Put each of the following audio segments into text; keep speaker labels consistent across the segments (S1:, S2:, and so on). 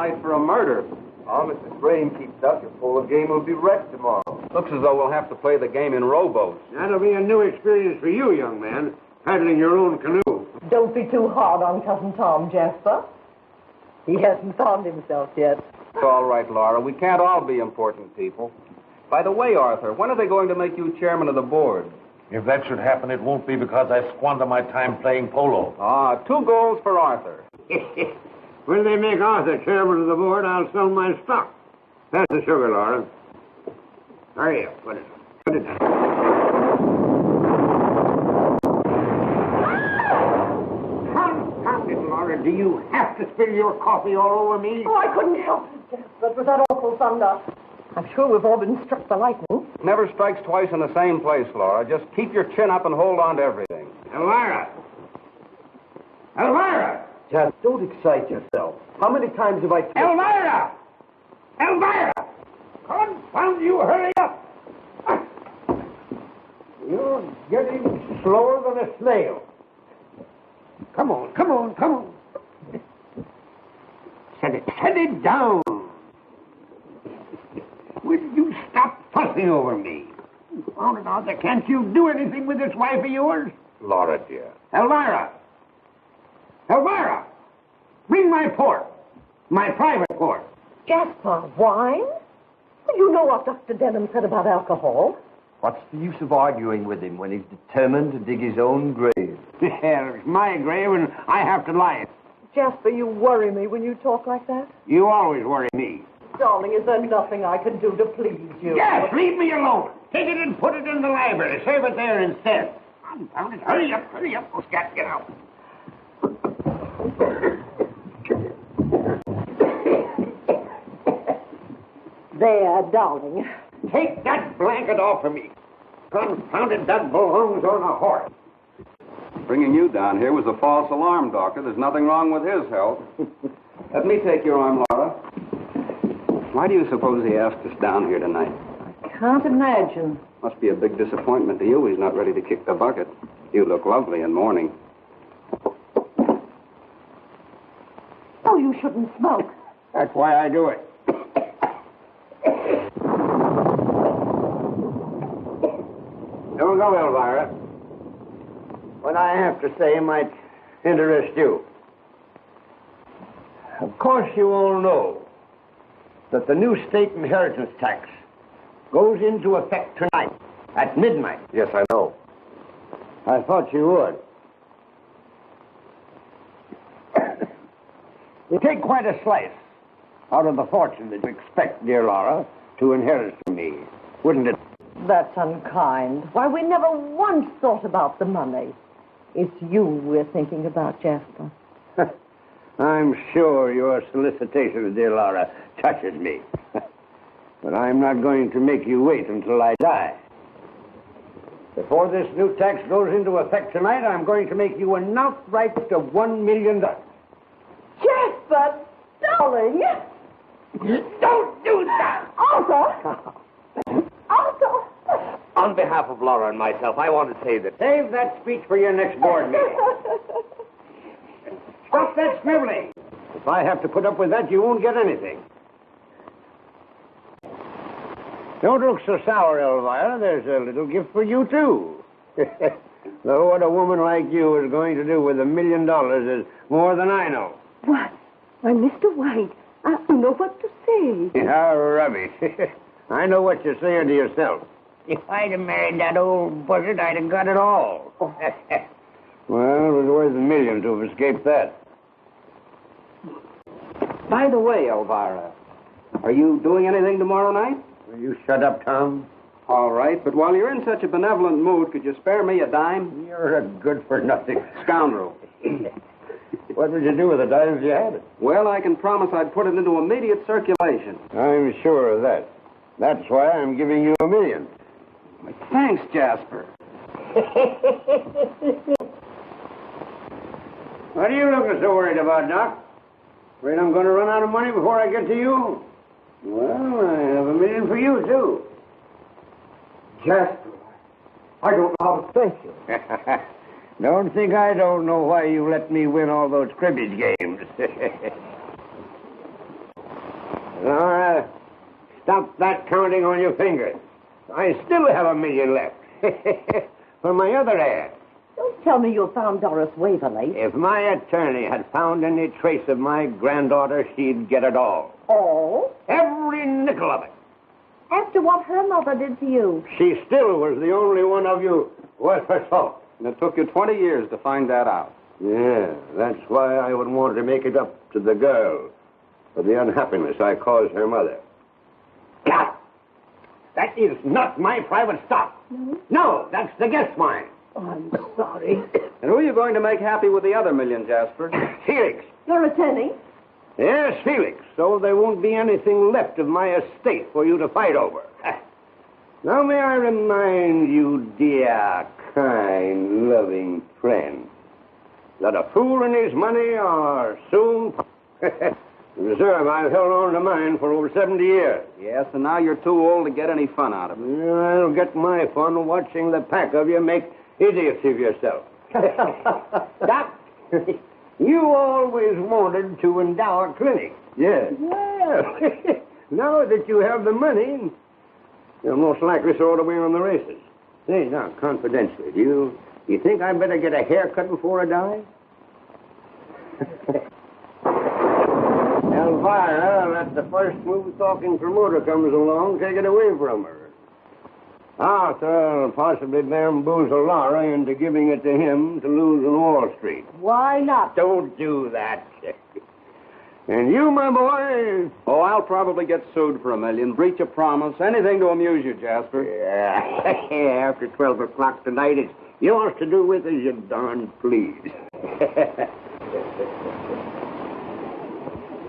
S1: night for a murder.
S2: Oh, if this rain keeps up, your polo game will be wrecked tomorrow.
S1: Looks as though we'll have to play the game in rowboats.
S3: That'll be a new experience for you, young man, paddling your own canoe.
S4: Don't be too hard on Cousin Tom, Jasper. He hasn't found himself yet.
S1: It's all right, Laura. We can't all be important people. By the way, Arthur, when are they going to make you chairman of the board?
S5: If that should happen, it won't be because I squander my time playing polo.
S1: 2 goals for Arthur.
S3: When they make Arthur chairman of the board, I'll sell my stock. Pass the sugar, Laura. Hurry up. Put it down. Confound it, Laura. Do you have to spill your coffee all over me?
S4: Oh, I couldn't help it, Jasper. It was that awful thunder. I'm sure we've all been struck by lightning.
S1: Never strikes twice in the same place, Laura. Just keep your chin up and hold on to everything.
S3: Elvira! Elvira!
S2: Just don't excite yourself. How many times have I...
S3: Elvira! Elvira! Confound you, hurry up! You're getting slower than a snail. Come on. Set it down. Will you stop fussing over me? Oh, Arthur, can't you do anything with this wife of yours?
S2: Laura, dear.
S3: Elvira! Bring my port. My private port.
S4: Jasper, wine? Well, you know what Dr. Denham said about alcohol.
S2: What's the use of arguing with him when he's determined to dig his own grave?
S3: Yeah, it's my grave and I have to lie.
S4: Jasper, you worry me when you talk like that.
S3: You always worry me.
S4: Darling, is there nothing I can do to please you?
S3: Yes, leave me alone. Take it and put it in the library. Save it there instead. Confound it. Hurry up. Those cats get out.
S4: There, darling.
S3: Take that blanket off of me. Confound it, that belongs on a horse.
S1: Bringing you down here was a false alarm, Doctor. There's nothing wrong with his health. Let me take your arm, Laura. Why do you suppose he asked us down here tonight?
S4: I can't imagine.
S1: Must be a big disappointment to you. He's not ready to kick the bucket. You look lovely in mourning.
S4: Oh, you shouldn't smoke.
S3: That's why I do it. Don't go, Elvira. What I have to say might interest you. Of course, you all know that the new state inheritance tax goes into effect tonight at midnight.
S2: Yes, I know.
S3: I thought you would. You take quite a slice out of the fortune that you expect, dear Laura, to inherit from me, wouldn't it?
S4: That's unkind. Why, we never once thought about the money. It's you we're thinking about, Jasper.
S3: I'm sure your solicitation, dear Laura, touches me. But I'm not going to make you wait until I die. Before this new tax goes into effect tonight, I'm going to make you an outright of $1 million.
S4: Jasper, darling!
S3: Don't do that!
S4: Arthur! Arthur!
S2: On behalf of Laura and myself, I want to say that...
S3: Save that speech for your next board meeting. Stop that sniveling. If I have to put up with that, you won't get anything. Don't look so sour, Elvira. There's a little gift for you, too. Though what a woman like you is going to do with $1 million is more than I know.
S4: What? Why, Mr. White, I don't know what to say.
S3: How rubbish. I know what you're saying to yourself. If I'd have married that old buzzard, I'd have got it all. Well, it was worth $1 million to have escaped that.
S1: By the way, Elvira, are you doing anything tomorrow night?
S3: Will you shut up, Tom?
S1: All right, but while you're in such a benevolent mood, could you spare me a dime?
S3: You're a good-for-nothing
S1: Scoundrel.
S3: What would you do with the dimes you had?
S1: Well, I can promise I'd put it into immediate circulation.
S3: I'm sure of that. That's why I'm giving you $1 million.
S1: Thanks, Jasper.
S3: What are you looking so worried about, Doc? Afraid I'm going to run out of money before I get to you? Well, I have $1 million for you, too.
S2: Jasper, I don't know how to thank you.
S3: Don't think I don't know why you let me win all those cribbage games. Laura, stop that counting on your fingers. I still have $1 million left. For my other ad.
S4: Don't tell me you found Doris Waverly.
S3: If my attorney had found any trace of my granddaughter, she'd get it all.
S4: Oh?
S3: Every nickel of it.
S4: After what her mother did to you.
S3: She still was the only one of you worth her salt.
S1: And it took you 20 years to find that out.
S3: Yeah, that's why I would want to make it up to the girl for the unhappiness I caused her mother. God! That is not my private stock.
S4: No?
S3: No, that's the guest mine.
S4: Oh, I'm sorry.
S1: And who are you going to make happy with the other $1 million, Jasper?
S3: Felix.
S4: Your attorney?
S3: Yes, Felix. So there won't be anything left of my estate for you to fight over. Now may I remind you, dear, kind, loving friend, that a fool and his money are soon... Reserve, I've held on to mine for over 70 years.
S1: Yes, and now you're too old to get any fun out of it.
S3: I'll get my fun watching the pack of you make idiots of yourself. Doc, you always wanted to endow a clinic. Yes. Well, now that you have the money, you'll most likely throw it away on the races. Say, now, confidentially, do you think I'd better get a haircut before I die? Elvira, let the first smooth-talking promoter comes along, take it away from her. Arthur will possibly bamboozle Laura into giving it to him to lose on Wall Street.
S4: Why not?
S3: Don't do that. And you, my boy...
S1: Oh, I'll probably get sued for $1 million, breach of promise, anything to amuse you, Jasper.
S3: Yeah, after 12 o'clock tonight, it's yours to do with as you darn please.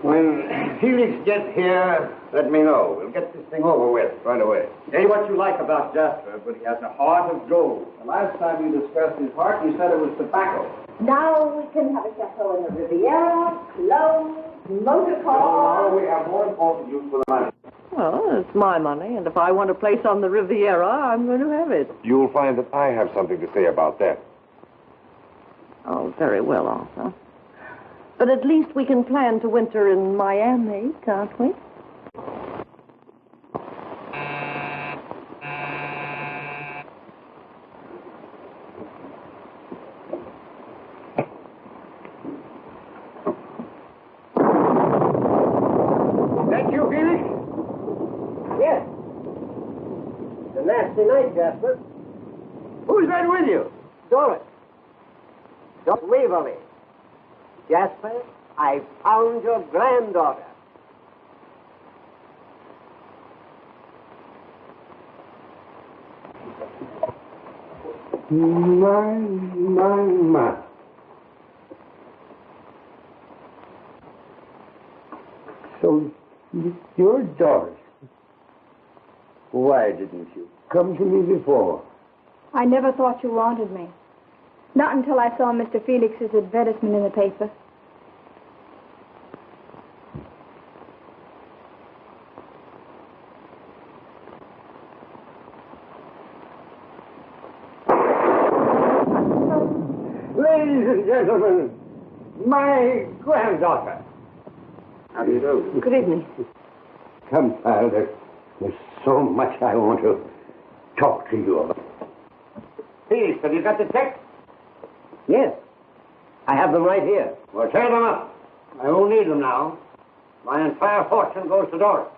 S3: When Felix gets here, let me know. We'll get this thing over with right away.
S2: Say what you like about Jasper, but he has a heart of gold.
S1: The last time you discussed his heart, you said it was tobacco.
S4: Now we can have a chateau in the Riviera, clothes, motor car.
S1: No, we have more important use for the money.
S4: Well, it's my money, and if I want a place on the Riviera, I'm going to have it.
S5: You'll find that I have something to say about that.
S4: Oh, very well, Arthur. But at least we can plan to winter in Miami, can't we?
S3: That you, Felix? Yes. It's a nasty night, Jasper. Who's that with you? Doris. Doris Waverly. Jasper, I found your granddaughter. My. So, you're Doris. Why didn't you come to me before?
S6: I never thought you wanted me. Not until I saw Mr. Felix's advertisement in the paper.
S3: Ladies and gentlemen, my granddaughter. How do you do?
S4: Good evening.
S3: Come, pal, there's so much I want to talk to you about. Felix, have you got the text? Yes. I have them right here. Well, tear them up. I won't need them now. My entire fortune goes to Doris.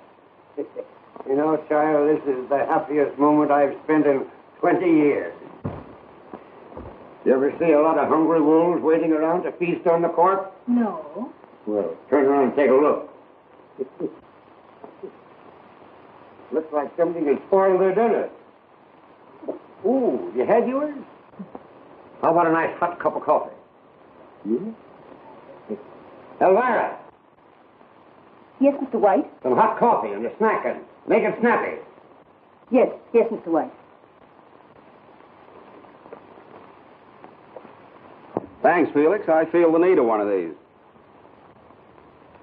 S3: You know, child, this is the happiest moment I've spent in 20 years. You ever see a lot of hungry wolves waiting around to feast on the corpse?
S6: No.
S3: Well, turn around and take a look. Looks like somebody has spoiled their dinner. Ooh, you had yours? How about a nice hot cup of coffee? Elvira,
S6: Yes, Mr. White?
S3: some hot coffee and a snack. Make it snappy.
S6: Yes, Mr. White.
S1: Thanks, Felix. I feel the need of one of these.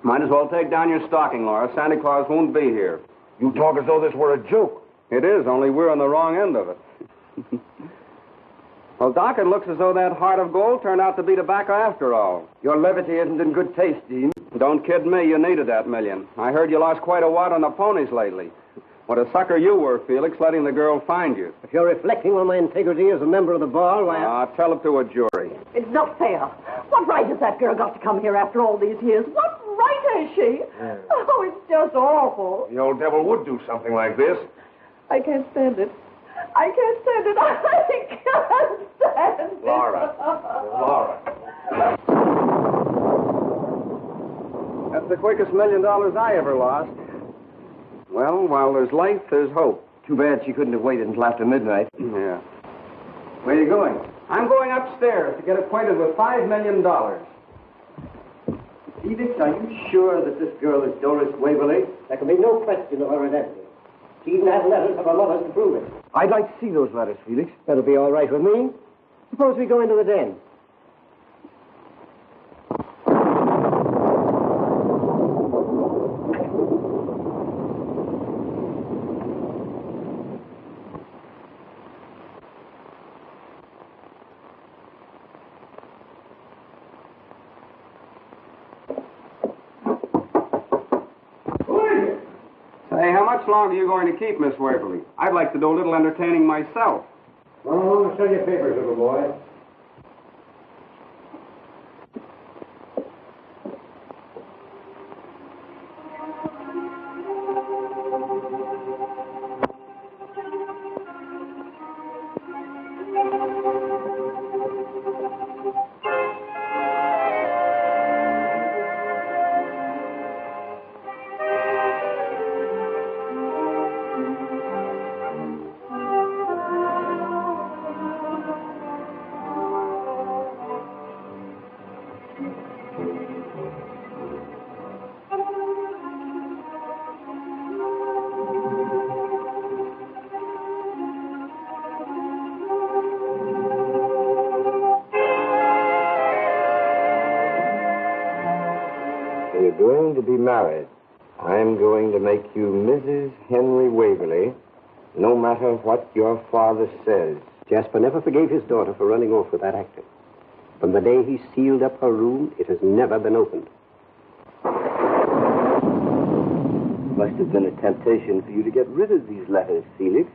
S1: Might as well take down your stocking, Laura. Santa Claus won't be here.
S5: You talk as though this were a joke.
S1: It is, only we're on the wrong end of it. Well, Doc, it looks as though that heart of gold turned out to be tobacco after all.
S2: Your levity isn't in good taste, Dean.
S1: don't kid me. You needed that $1 million. I heard you lost quite a wad on the ponies lately. What a sucker you were, Felix, letting the girl find you.
S7: If you're reflecting on my integrity as a member of the bar, why...
S1: Tell it to a jury.
S4: It's not fair. What right has that girl got to come here after all these years? What right has she? Yeah. Oh, it's just awful.
S5: The old devil would do something like this.
S4: I can't stand it. I can't stand it. I can't stand it.
S5: Laura.
S1: That's the quickest $1 million I ever lost. Well, while there's life, there's hope.
S2: Too bad she couldn't have waited until after midnight.
S1: Yeah. Where are you going? I'm going upstairs to get acquainted with $5 million.
S7: Felix, are you sure that this girl is Doris Waverly? There can be no question of her identity. She even has letters of her mother's to prove it.
S2: I'd like to see those letters, Felix.
S7: That'll be all right with me. Suppose we go into the den.
S1: Hey, how much longer are you going to keep Miss Waverly? I'd like to do a little entertaining myself.
S7: Oh, I'll show you papers, little boy.
S3: You're going to be married. I'm going to make you Mrs. Henry Waverly, no matter what your father says.
S7: Jasper never forgave his daughter for running off with that actor. From the day he sealed up her room, it has never been opened.
S2: Must have been a temptation for you to get rid of these letters, Felix.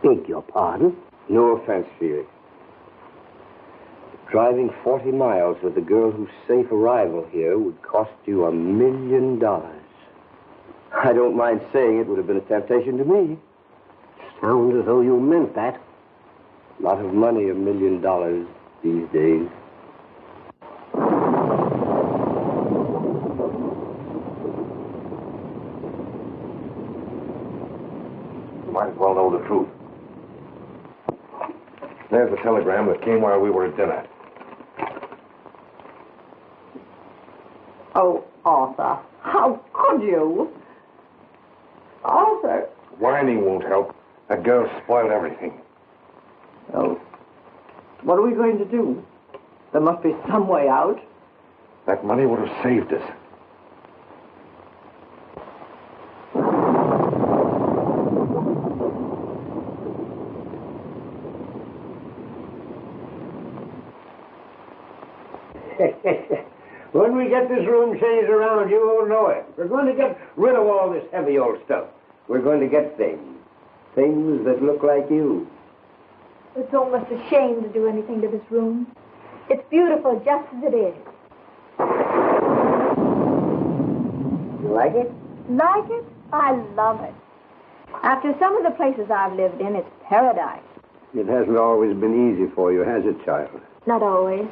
S7: Beg your pardon?
S3: No offense, Felix. Driving 40 miles with the girl whose safe arrival here would cost you $1 million.
S2: I don't mind saying it would have been a temptation to me.
S7: Sounds as though you meant that.
S3: A lot of money, $1 million these days.
S5: You might as well know the truth. There's the telegram that came while we were at dinner.
S4: Oh, Arthur, how could you? Arthur.
S5: Whining won't help. That girl spoiled everything.
S4: Oh, what are we going to do? There must be some way out.
S5: That money would have saved us.
S3: When we get this room changed around, you won't know it. We're going to get rid of all this heavy old stuff. We're going to get things. Things that look like you.
S6: It's almost a shame to do anything to this room. It's beautiful just as it is.
S3: You like it?
S6: Like it? I love it. After some of the places I've lived in, it's paradise.
S3: It hasn't always been easy for you, has it, child?
S6: Not always.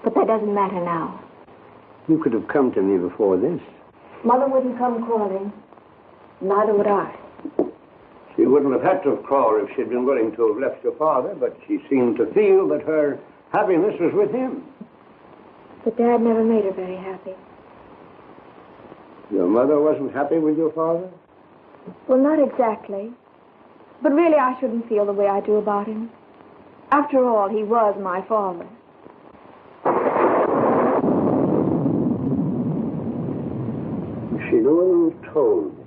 S6: But that doesn't matter now.
S3: You could have come to me before this.
S6: Mother wouldn't come calling. Neither would I.
S3: She wouldn't have had to have called if she'd been willing to have left your father, but she seemed to feel that her happiness was with him.
S6: But Dad never made her very happy.
S3: Your mother wasn't happy with your father?
S6: Well, not exactly. But really, I shouldn't feel the way I do about him. After all, he was my father.
S3: She never told me.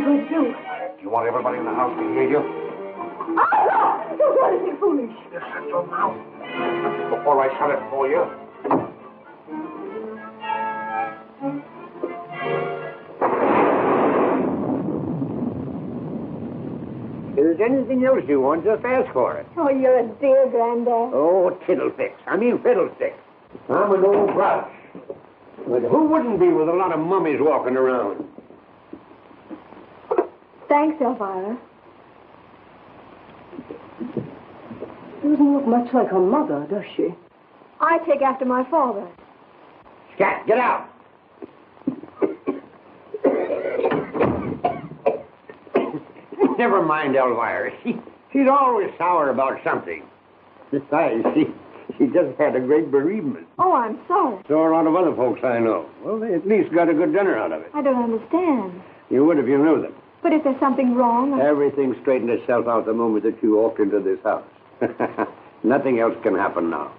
S4: going to do?
S5: Do you want everybody in the house to hear you?
S4: Oh, no! Don't do anything foolish.
S5: You shut your mouth before I shut it for you.
S3: If there's anything else you want, just ask for it.
S6: Oh, you're a dear, Granddad.
S3: Oh, fiddlesticks. Fiddlesticks. I'm an old grouch. But who wouldn't be with a lot of mummies walking around?
S6: Thanks, Elvira.
S4: Doesn't look much like her mother, does she?
S6: I take after my father.
S3: Scat, get out. Never mind, Elvira. She's always sour about something. Besides, she just had a great bereavement.
S6: Oh, I'm sorry.
S3: So are a lot of other folks I know. Well, they at least got a good dinner out of it.
S6: I don't understand.
S3: You would if you knew them.
S6: But if there's something wrong...
S3: Everything straightened itself out the moment that you walked into this house. Nothing else can happen now.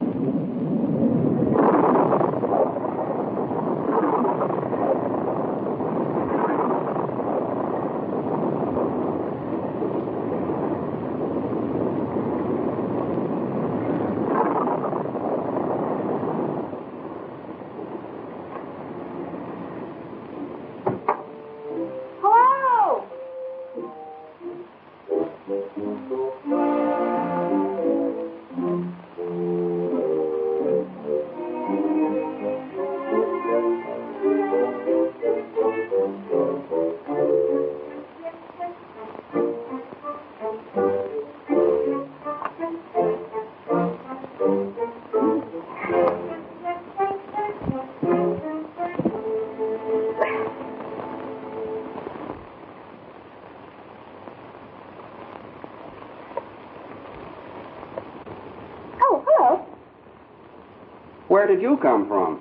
S1: Where did you come from?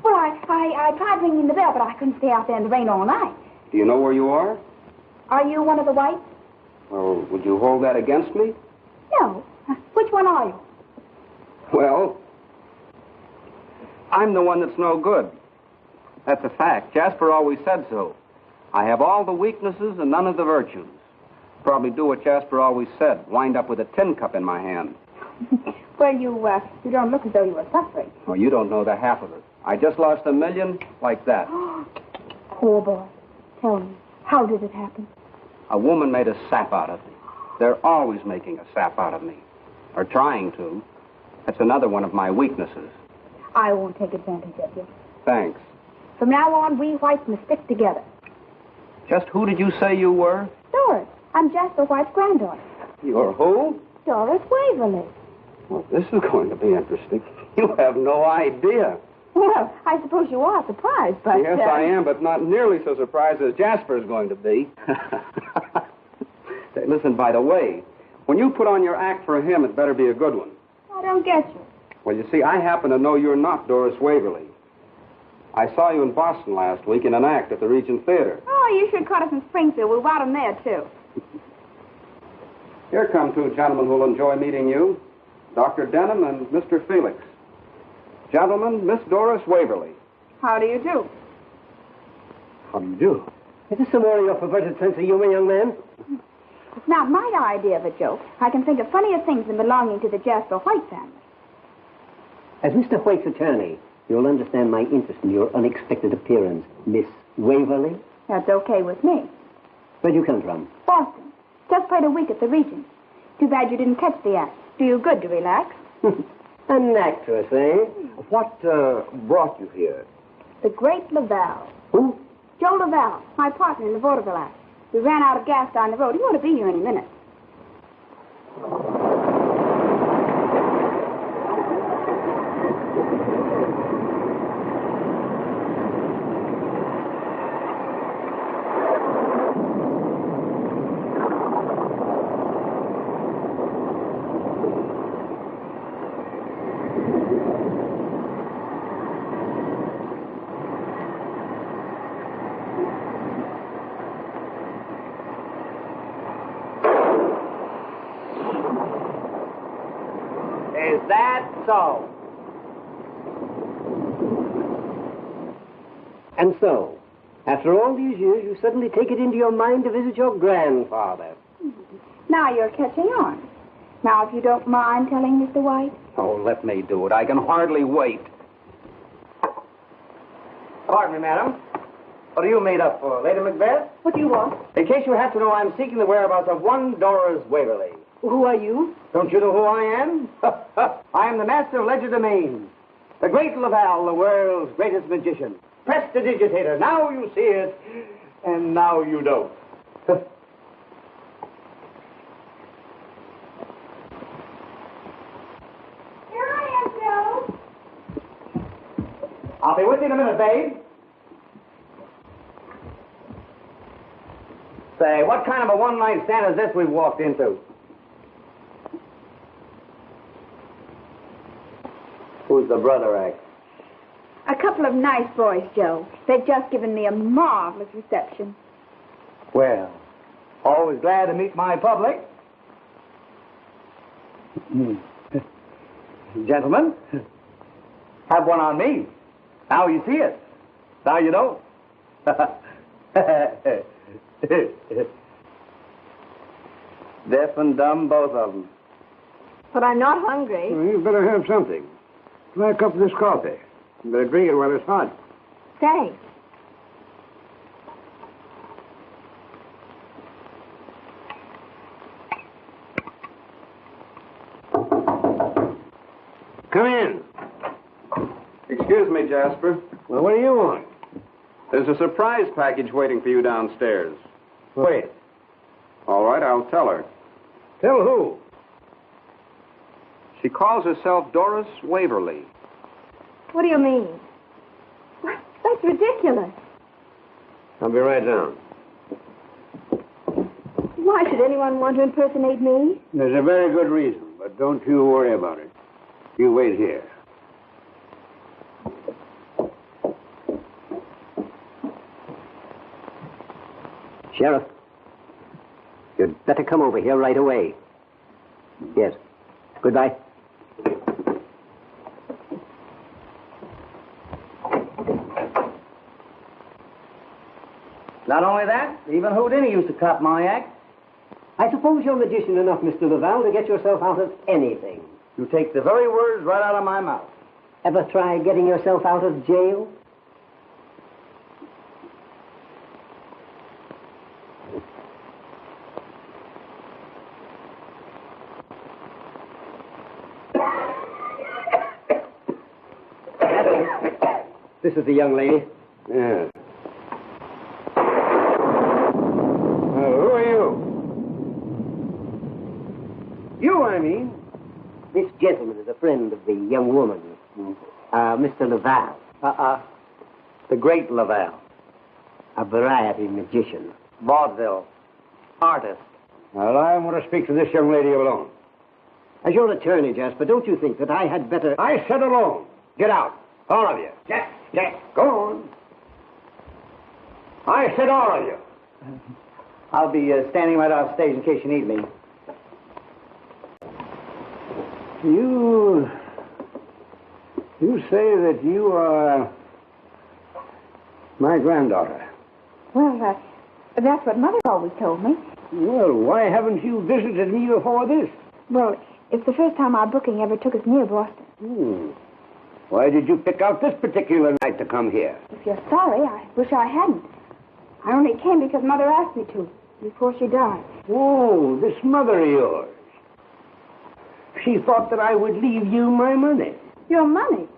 S6: Well, I tried ringing the bell, but I couldn't stay out there in the rain all night.
S1: Do you know where you are?
S6: Are you one of the whites?
S1: Well, would you hold that against me?
S6: No. Which one are you?
S1: Well, I'm the one that's no good. That's a fact. Jasper always said so. I have all the weaknesses and none of the virtues. Probably do what Jasper always said, wind up with a tin cup in my hand.
S6: Well, you don't look as though you were suffering.
S1: Oh, you don't know the half of it. I just lost $1 million like that.
S6: Poor boy. Tell me, how did it happen?
S1: A woman made a sap out of me. They're always making a sap out of me. Or trying to. That's another one of my weaknesses.
S6: I won't take advantage of you.
S1: Thanks.
S6: From now on, we whites must stick together.
S1: Just who did you say you were?
S6: Doris. I'm Jasper White's granddaughter.
S1: You're who?
S6: Doris Waverly.
S1: Well, this is going to be interesting. You have no idea.
S6: Well, I suppose you are surprised, but...
S1: Yes, I am, but not nearly so surprised as Jasper's going to be. Say, listen, by the way, when you put on your act for him, it better be a good one.
S6: I don't get you.
S1: Well, you see, I happen to know you're not Doris Waverly. I saw you in Boston last week in an act at the Regent Theater.
S6: Oh, you should cut us in Springfield. We'll want him there, too.
S1: Here come two gentlemen who'll enjoy meeting you. Dr. Denham and Mr. Felix. Gentlemen, Miss Doris Waverly.
S6: How do you do?
S3: How do you do?
S7: Is this some more of your perverted sense of humor, young man?
S6: It's not my idea of a joke. I can think of funnier things than belonging to the Jasper White family.
S7: As Mr. White's attorney, you'll understand my interest in your unexpected appearance, Miss Waverly.
S6: That's okay with me.
S7: Where'd you come from?
S6: Boston. Just played a week at the Regent. Too bad you didn't catch the act. Do you good to relax.
S7: An actress, eh?
S2: What brought you here?
S6: The great Laval.
S7: Who?
S6: Joe Laval, my partner in the vaudeville act. We ran out of gas down the road. He ought to be here any minute.
S7: Is that so? And so, After all these years, you suddenly take it into your mind to visit your grandfather.
S6: Now you're catching on. Now, if you don't mind telling Mr. White.
S1: Oh, let me do it. I can hardly wait.
S7: Pardon me, madam. What are you made up for, Lady Macbeth?
S4: What do you want?
S7: In case you have to know, I'm seeking the whereabouts of one Doris Waverly.
S4: Who are you?
S7: Don't you know who I am? I am the master of legerdemain. The great Laval, the world's greatest magician. Prestidigitator. Now you see it, and now you don't.
S6: Here I am, Joe.
S7: I'll be with you in a minute, babe. Say, what kind of a one-night stand is this we've walked into? Who's the brother act?
S6: A couple of nice boys, Joe. They've just given me a marvelous reception.
S7: Well, always glad to meet my public. Gentlemen, have one on me. Now you see it. Now you don't. Deaf and dumb, both of them.
S6: But I'm not hungry.
S3: Well, you better have something. Try a cup of this coffee. You better drink it while it's hot.
S6: Thanks.
S3: Come in.
S1: Excuse me, Jasper.
S3: Well, what do you want?
S1: There's a surprise package waiting for you downstairs.
S3: Wait.
S1: All right, I'll tell her.
S3: Tell who?
S1: She calls herself Doris Waverly.
S6: What do you mean? That's ridiculous.
S3: I'll be right down.
S6: Why should anyone want to impersonate me?
S3: There's a very good reason, but don't you worry about it. You wait here.
S7: Sheriff, you'd better come over here right away. Yes. Goodbye. Not only that, even Houdini used to cop my act. I suppose you're magician enough, Mr. Laval, to get yourself out of anything. You take the very words right out of my mouth. Ever try getting yourself out of jail? This is the young lady.
S3: Yeah. Who are you?
S7: You, I mean. This gentleman is a friend of the young woman, Mr. Laval. The great Laval. A variety magician. Vaudeville. Artist.
S3: Well, I want to speak to this young lady alone.
S7: As your attorney, Jasper, don't you think that I had better...
S3: I said alone. Get out. All of you. Jack, go on. I said all of you.
S7: I'll be standing right off stage in case you need me.
S3: You say that you are my granddaughter.
S6: Well, that's what Mother always told me.
S3: Well, why haven't you visited me before this?
S6: Well, it's the first time our booking ever took us near Boston.
S3: Why did you pick out this particular night to come here?
S6: If you're sorry, I wish I hadn't. I only came because Mother asked me to, before she died.
S3: Oh, this mother of yours. She thought that I would leave you my money.
S6: Your money?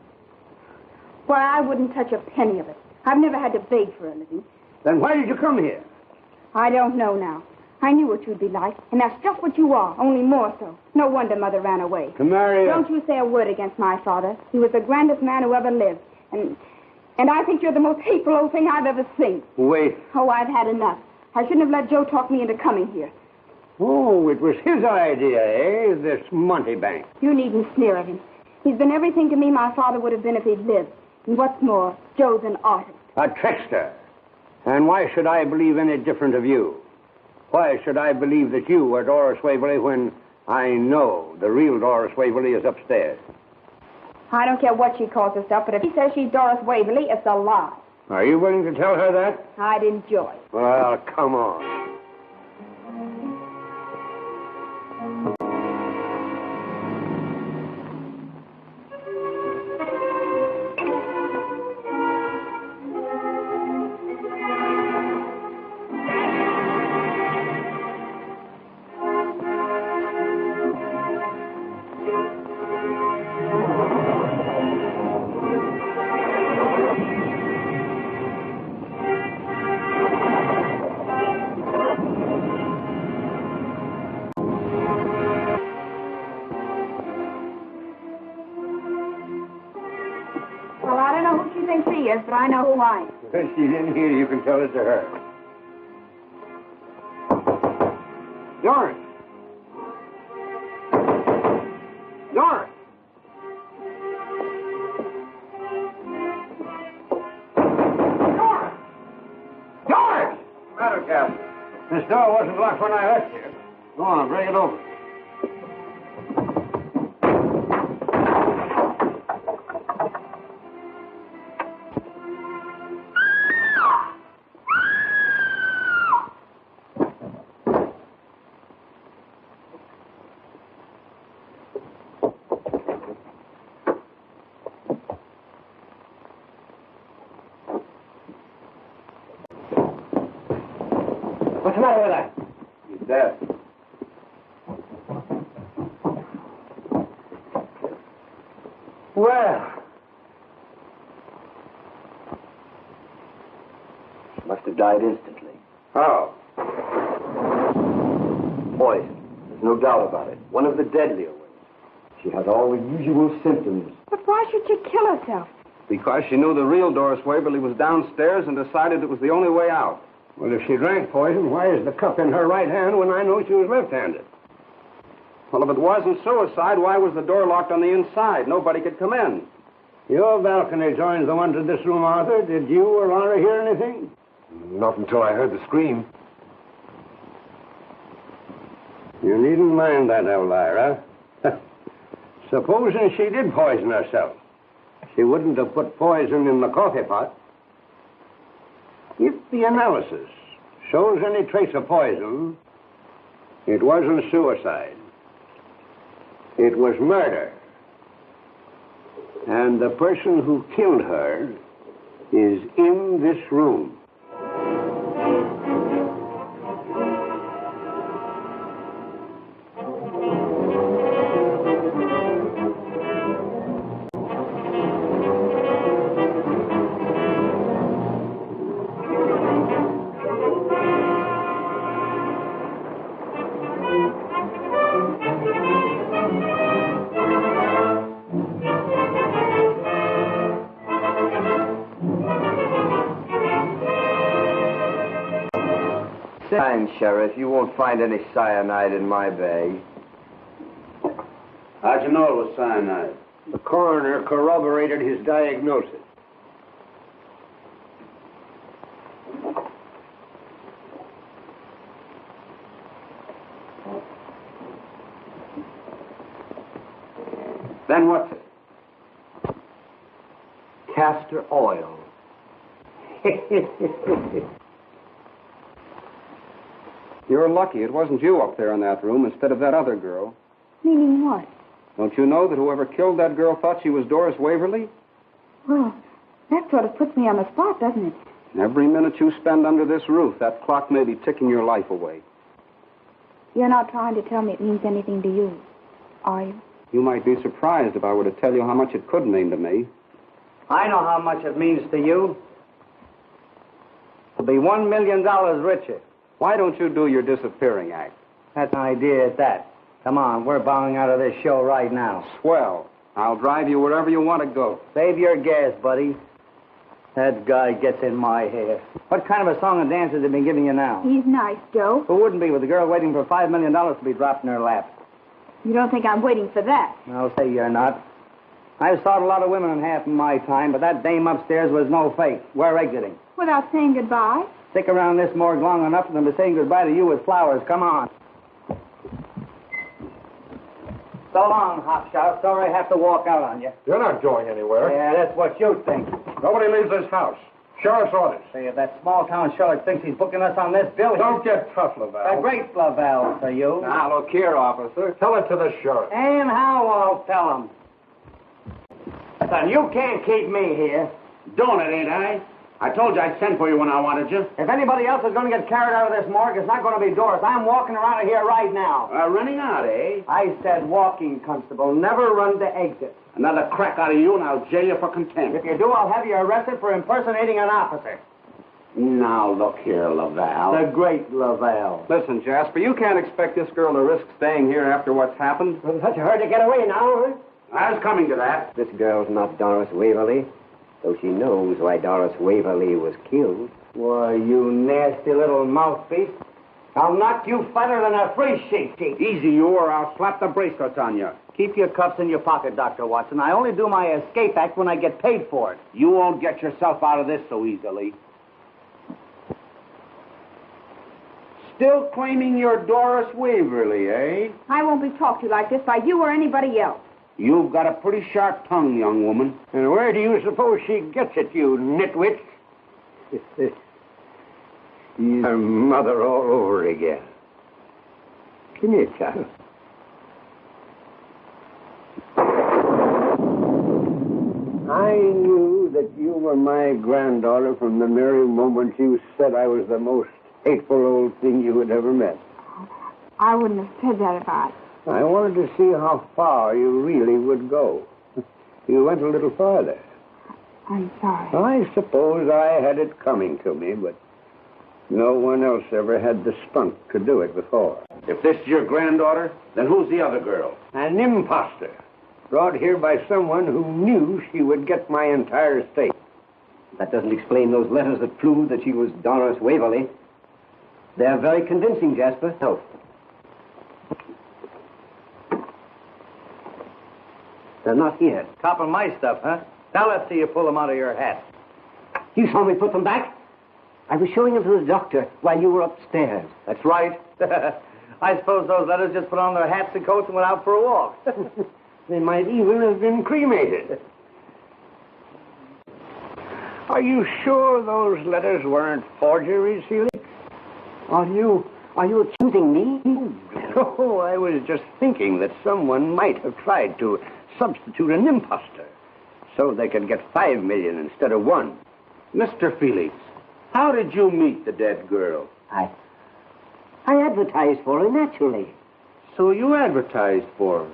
S6: Why, I wouldn't touch a penny of it. I've never had to beg for a living.
S3: Then why did you come here?
S6: I don't know now. I knew what you'd be like, and that's just what you are, only more so. No wonder Mother ran away.
S3: To marry
S6: Don't you say a word against my father. He was the grandest man who ever lived. And I think you're the most hateful old thing I've ever seen.
S3: Wait.
S6: Oh, I've had enough. I shouldn't have let Joe talk me into coming here.
S3: Oh, it was his idea, eh? This Montebank.
S6: You needn't sneer at him. He's been everything to me my father would have been if he'd lived. And what's more, Joe's an artist.
S3: A trickster. And why should I believe any different of you? Why should I believe that you are Doris Waverly when I know the real Doris Waverly is upstairs?
S6: I don't care what she calls herself, but if she says she's Doris Waverly, it's a lie.
S3: Are you willing to tell her that?
S6: I'd enjoy it.
S3: Well, come on.
S6: But I know who I am.
S3: If she's in here, you can tell it to her. Doris! Doris! Doris! Doris!
S1: What's the matter, Captain?
S3: This door wasn't locked when I left here. Go on, bring it over. What's the matter with that?
S1: He's dead.
S3: Well. She must have died instantly.
S1: How?
S2: Poison. There's no doubt about it. One of the deadlier ones. She had all the usual symptoms.
S6: But why should she kill herself?
S1: Because she knew the real Doris Waverly was downstairs and decided it was the only way out.
S3: Well, if she drank poison, why is the cup in her right hand when I know she was left-handed?
S1: Well, if it wasn't suicide, why was the door locked on the inside? Nobody could come in.
S3: Your balcony joins the one to this room, Arthur. Did you or Laura hear anything?
S2: Not until I heard the scream.
S3: You needn't mind that, Elvira. Supposing she did poison herself. She wouldn't have put poison in the coffee pot. If the analysis shows any trace of poison, it wasn't suicide. It was murder. And the person who killed her is in this room.
S2: Sheriff, you won't find any cyanide in my bag.
S3: How'd you know it was cyanide? The coroner corroborated his diagnosis.
S1: Then what's it?
S2: Castor oil.
S1: You're lucky it wasn't you up there in that room instead of that other girl.
S6: Meaning what?
S1: Don't you know that whoever killed that girl thought she was Doris Waverly?
S6: Well, that sort of puts me on the spot, doesn't it?
S1: Every minute you spend under this roof, that clock may be ticking your life away.
S6: You're not trying to tell me it means anything to you, are you?
S1: You might be surprised if I were to tell you how much it could mean to me.
S7: I know how much it means to you. To be $1 million richer.
S1: Why don't you do your disappearing act?
S7: That's an idea at that. Come on, we're bowing out of this show right now.
S1: Swell. I'll drive you wherever you want to go.
S7: Save your gas, buddy. That guy gets in my hair. What kind of a song and dance has he been giving you now?
S6: He's nice, Joe.
S7: Who wouldn't be with a girl waiting for $5 million to be dropped in her lap?
S6: You don't think I'm waiting for that?
S7: I'll say you're not. I've saw a lot of women in half of my time, but that dame upstairs was no fake. We're exiting.
S6: Without saying goodbye?
S7: Stick around this morgue long enough for them to say goodbye to you with flowers. Come on. So long, Hopshot. Sorry I have to walk out on you.
S5: You're not going anywhere.
S7: Yeah, that's what you think.
S5: Nobody leaves this house.
S3: Sheriff's orders.
S7: Say, if that small-town sheriff thinks he's booking us on this bill...
S3: Don't get tough, Laval.
S7: A great Laval for you.
S1: Now, look here, officer.
S3: Tell it to the sheriff.
S7: And how I'll tell him. Son, you can't keep me here.
S3: Doing it, ain't I? I told you I'd send for you when I wanted you.
S7: If anybody else is going to get carried out of this morgue, it's not going to be Doris. I'm walking around here right now.
S3: Running out, eh?
S7: I said walking, Constable. Never run the exit.
S3: Another crack out of you, and I'll jail you for contempt.
S7: If you do, I'll have you arrested for impersonating an officer.
S3: Now, look here, Laval.
S7: The great Laval.
S1: Listen, Jasper, you can't expect this girl to risk staying here after what's happened.
S7: Well, such a hurry to get away now, huh?
S3: I was coming to that.
S2: This girl's not Doris Waverly, though she knows why Doris Waverly was killed.
S7: Why, you nasty little mouthpiece. I'll knock you fatter than a free sheep.
S3: Easy, you, or I'll slap the bracelets on you.
S7: Keep your cuffs in your pocket, Dr. Watson. I only do my escape act when I get paid for it.
S3: You won't get yourself out of this so easily. Still claiming you're Doris Waverly, eh?
S6: I won't be talked to like this by you or anybody else.
S3: You've got a pretty sharp tongue, young woman.
S8: And where do you suppose she gets it, you nitwit? Her mother all over again. Come here, child. I knew that you were my granddaughter from the very moment you said I was the most hateful old thing you had ever met.
S6: I wouldn't have said that if
S8: I wanted to see how far you really would go. You went a little farther.
S6: I'm sorry.
S8: I suppose I had it coming to me, but no one else ever had the spunk to do it before.
S3: If this is your granddaughter, then who's the other girl?
S8: An imposter, brought here by someone who knew she would get my entire estate.
S2: That doesn't explain those letters that proved that she was Doris Waverly. They're very convincing, Jasper. No. They're not here.
S7: Top of my stuff, huh? Now let's see you pull them out of your hat.
S2: You saw me put them back? I was showing them to the doctor while you were upstairs.
S7: That's right. I suppose those letters just put on their hats and coats and went out for a walk.
S8: They might even have been cremated. Are you sure those letters weren't forgeries, Felix?
S2: Are you accusing me?
S8: Oh, I was just thinking that someone might have tried to substitute an imposter so they could get 5 million instead of 1.
S3: Mr. Felix, how did you meet the dead girl?
S2: I advertised for her, naturally.
S3: So you advertised for her.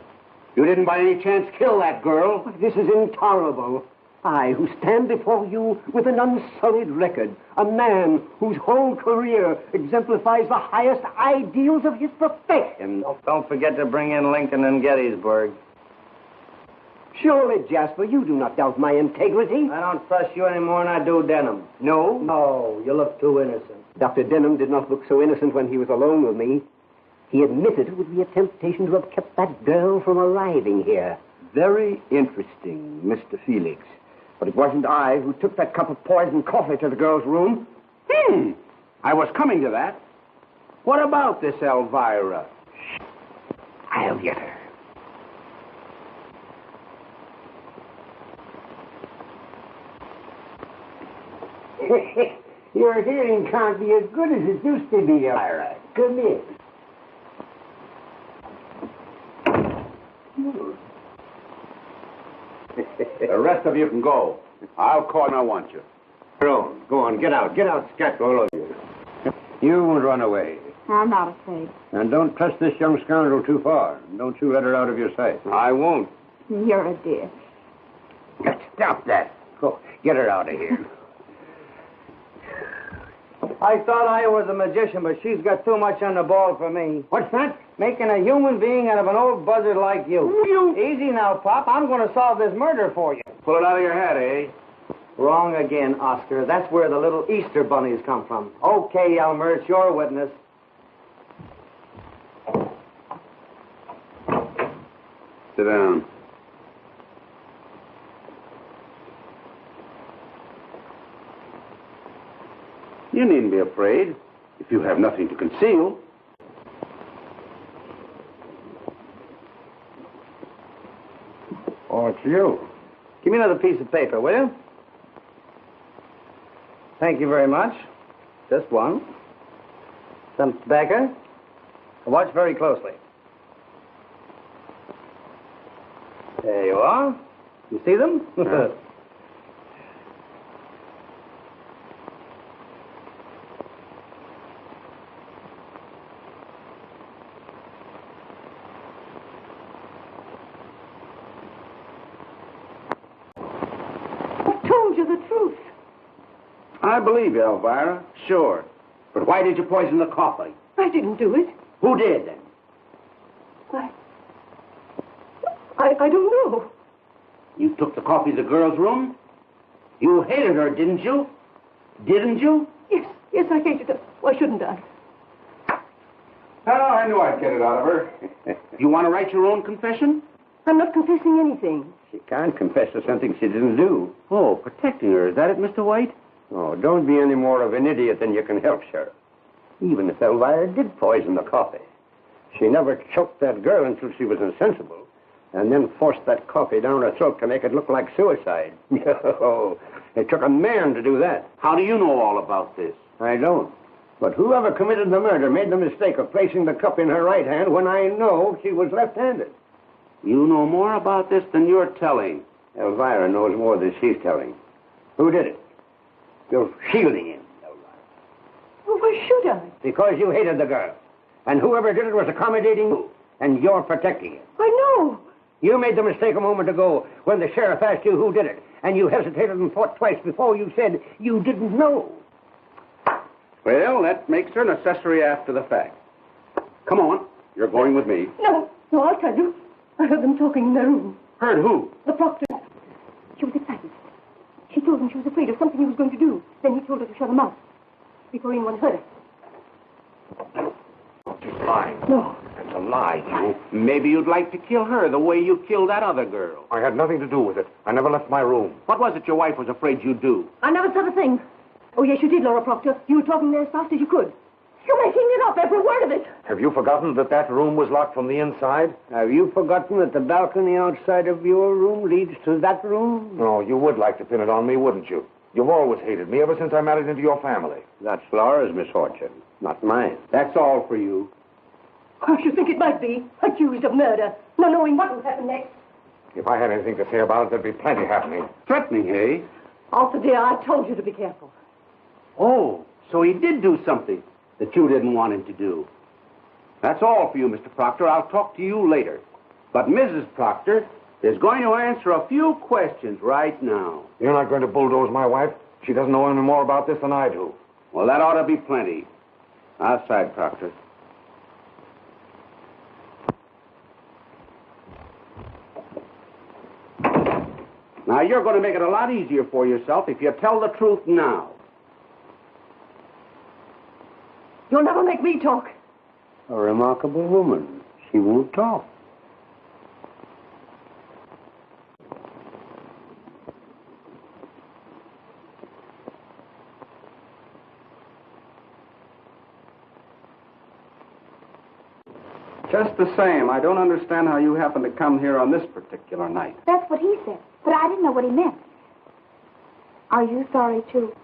S3: You didn't by any chance kill that girl?
S2: This is intolerable. I, who stand before you with an unsullied record, a man whose whole career exemplifies the highest ideals of his profession.
S7: Don't forget to bring in Lincoln and Gettysburg.
S2: Surely, Jasper, you do not doubt my integrity.
S7: I don't trust you any more than I do Denham.
S2: No?
S7: No, you look too innocent.
S2: Dr. Denham did not look so innocent when he was alone with me. He admitted it would be a temptation to have kept that girl from arriving here.
S3: Very interesting, Mr. Felix. But it wasn't I who took that cup of poisoned coffee to the girl's room. I was coming to that. What about this Elvira? Shh. I'll get her.
S8: Your hearing can't be as good as it used to be, Elvira. Come in.
S3: The rest of you can go. I'll call when I want you.
S8: Go on, get out. Get out, scat, all of you. You won't run away.
S6: I'm not afraid.
S8: And don't trust this young scoundrel too far. Don't you let her out of your sight.
S3: I won't.
S6: You're a dear.
S8: Stop that. Go, get her out of here.
S7: I thought I was a magician, but she's got too much on the ball for me.
S8: What's that?
S7: Making a human being out of an old buzzard like you. Easy now, Pop. I'm going to solve this murder for you.
S3: Pull it out of your head, eh?
S7: Wrong again, Oscar. That's where the little Easter bunnies come from. Okay, Elmer, it's your witness.
S1: Sit down.
S3: You needn't be afraid if you have nothing to conceal.
S8: Oh, it's you.
S7: Give me another piece of paper, will you?
S3: Thank you very much. Just one. Some tobacco. Watch very closely. There you are. You see them?
S1: Yeah.
S4: I told you the truth.
S1: I believe you, Elvira. Sure. But why did you poison the coffee?
S4: I didn't do it.
S1: Who did, then?
S4: I don't know.
S1: You took the coffee to the girl's room? You hated her, didn't you? Didn't you?
S4: Yes, I hated her. Why shouldn't I?
S1: Oh, I knew I'd get it out of her. You want to write your own confession?
S4: I'm not confessing anything.
S3: She can't confess to something she didn't do.
S1: Oh, protecting her. Is that it, Mr. White?
S3: Oh, don't be any more of an idiot than you can help, Sheriff. Even if Elvira did poison the coffee, she never choked that girl until she was insensible, and then forced that coffee down her throat to make it look like suicide. No, it took a man to do that.
S1: How do you know all about this?
S3: I don't. But whoever committed the murder made the mistake of placing the cup in her right hand when I know she was left-handed.
S1: You know more about this than you're telling.
S3: Elvira knows more than she's telling. Who did it? You're shielding him, Elvira.
S4: Well, why should I?
S3: Because you hated the girl. And whoever did it was accommodating you. And you're protecting him.
S4: I know.
S3: You made the mistake a moment ago when the sheriff asked you who did it. And you hesitated and thought twice before you said you didn't know.
S1: Well, that makes her an accessory after the fact. Come on. You're going with me.
S4: No, I'll tell you. I heard them talking in their room.
S1: Heard who?
S4: The proctor. She was excited. She told him she was afraid of something he was going to do. Then he told her to shut her mouth before anyone heard her.
S5: She's lying.
S4: No.
S5: That's a lie, you.
S1: Maybe you'd like to kill her the way you killed that other girl.
S5: I had nothing to do with it. I never left my room.
S1: What was it your wife was afraid you'd do?
S4: I never said a thing. Oh, yes, you did, Laura Proctor. You were talking there as fast as you could. You're making it up, every word of it.
S5: Have you forgotten that room was locked from the inside?
S3: Have you forgotten that the balcony outside of your room leads to that room?
S5: No, you would like to pin it on me, wouldn't you? You've always hated me ever since I married into your family.
S3: That's Laura's misfortune, not mine.
S1: That's all for you.
S4: I should think it might be. Accused of murder. Not knowing what will happen next.
S5: If I had anything to say about it, there'd be plenty happening.
S1: Threatening, eh?
S4: Arthur, dear, I told you to be careful.
S1: Oh, so he did do something that you didn't want him to do. That's all for you, Mr. Proctor. I'll talk to you later. But Mrs. Proctor is going to answer a few questions right now.
S5: You're not going to bulldoze my wife? She doesn't know any more about this than I do.
S1: Well, that ought to be plenty. Outside, Proctor. Now, you're going to make it a lot easier for yourself if you tell the truth now.
S4: You'll never make me talk.
S3: A remarkable woman. She won't talk.
S1: Just the same, I don't understand how you happened to come here on this particular night.
S6: That's what he said, but I didn't know what he meant. Are you sorry, too?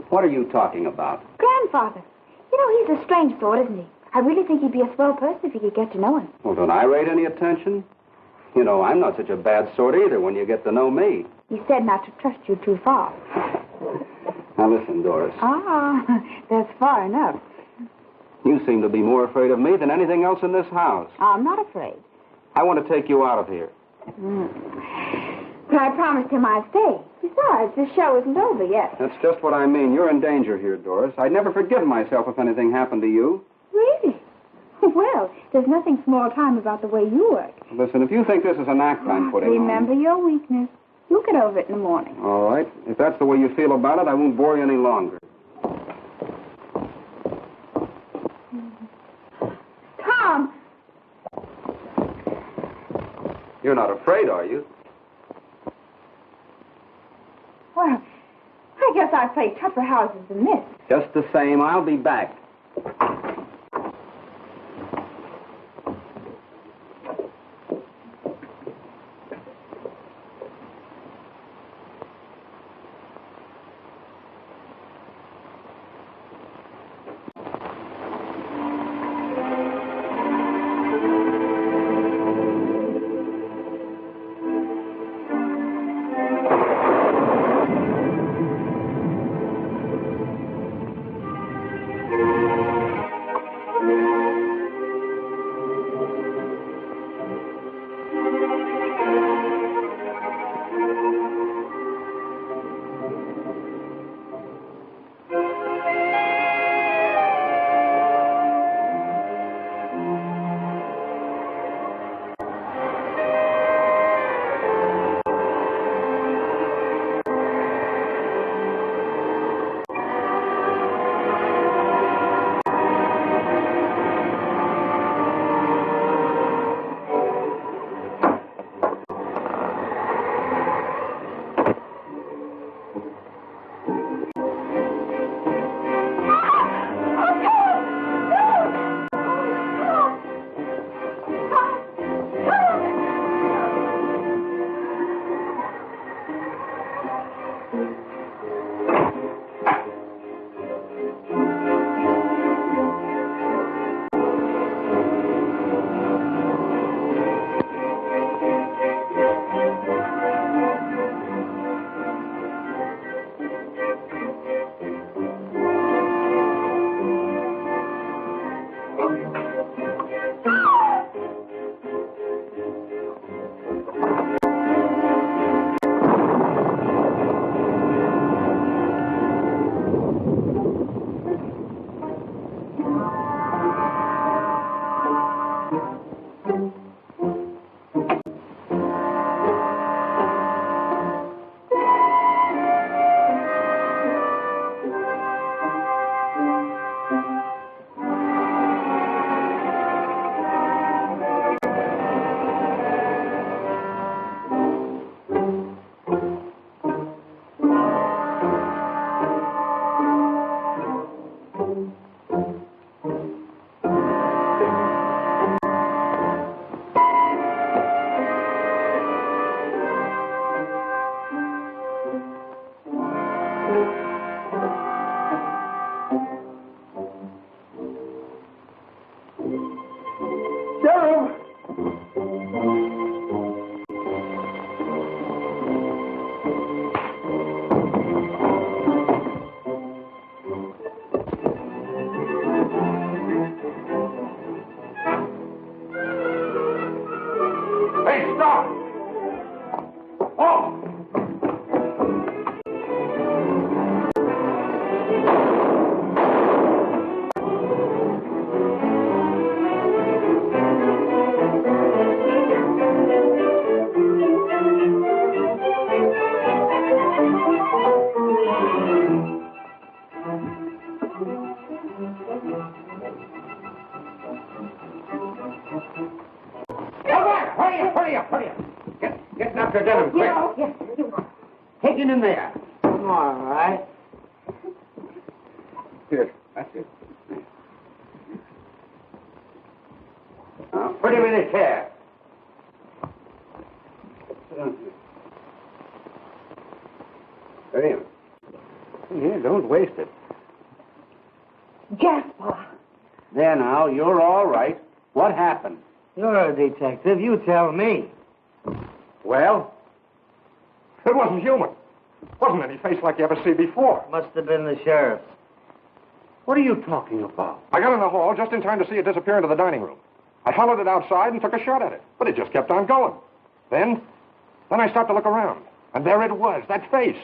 S1: What are you talking about?
S6: Grandfather. You know, he's a strange sort, isn't he? I really think he'd be a swell person if you could get to know him.
S1: Well, don't I rate any attention? You know, I'm not such a bad sort either when you get to know me.
S6: He said not to trust you too far.
S1: Now listen, Doris.
S6: Ah, that's far enough.
S1: You seem to be more afraid of me than anything else in this house.
S6: I'm not afraid.
S1: I want to take you out of here.
S6: But I promised him I'd stay. Besides, this show isn't over yet.
S1: That's just what I mean. You're in danger here, Doris. I'd never forgive myself if anything happened to you.
S6: Really? Well, there's nothing small time about the way you work.
S1: Listen, if you think this is an act I'm putting
S6: Remember
S1: on...
S6: your weakness. You'll get over it in the morning.
S1: All right. If that's the way you feel about it, I won't bore you any longer.
S6: Tom!
S1: You're not afraid, are you?
S6: Well, I guess I've played tougher houses than this.
S1: Just the same, I'll be back. Get Dr. Denham, quick.
S4: Yes.
S1: Take him in there.
S7: All right.
S1: Here, that's it. Now, put him in a chair. Put him. Here, don't waste it.
S4: Jasper.
S1: There now, you're all right. What happened?
S7: You're a detective. You tell me.
S1: Well?
S5: It wasn't human. Wasn't any face like you ever see before.
S7: Must have been the sheriff's.
S1: What are you talking about?
S5: I got in the hall just in time to see it disappear into the dining room. I followed it outside and took a shot at it, but it just kept on going. Then I stopped to look around, and there it was, that face,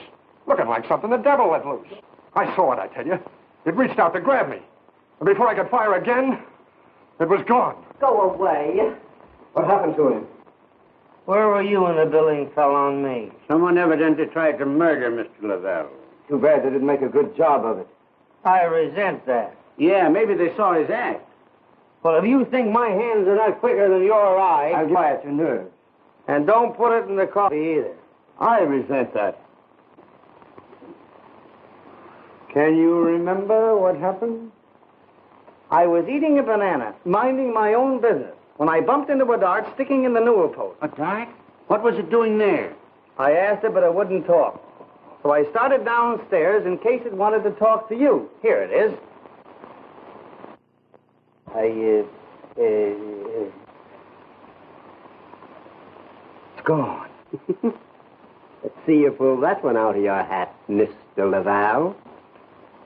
S5: looking like something the devil let loose. I saw it, I tell you. It reached out to grab me, and before I could fire again, it was gone.
S7: Go away.
S5: What happened to him?
S7: Where were you when the billing fell on me?
S3: Someone evidently tried to murder Mr. Lavelle.
S5: Too bad they didn't make a good job of it.
S7: I resent that.
S1: Yeah, maybe they saw his act.
S7: Well, if you think my hands are not quicker than your eyes...
S3: I'll quiet your nerves.
S7: And don't put it in the coffee either.
S3: I resent that. Can you remember what happened?
S7: I was eating a banana, minding my own business, when I bumped into a dart sticking in the newel post.
S1: A dart? What was it doing there?
S7: I asked it, but it wouldn't talk. So I started downstairs in case it wanted to talk to you. Here it is. It's gone.
S2: Let's see you pull that one out of your hat, Mr. Lavelle.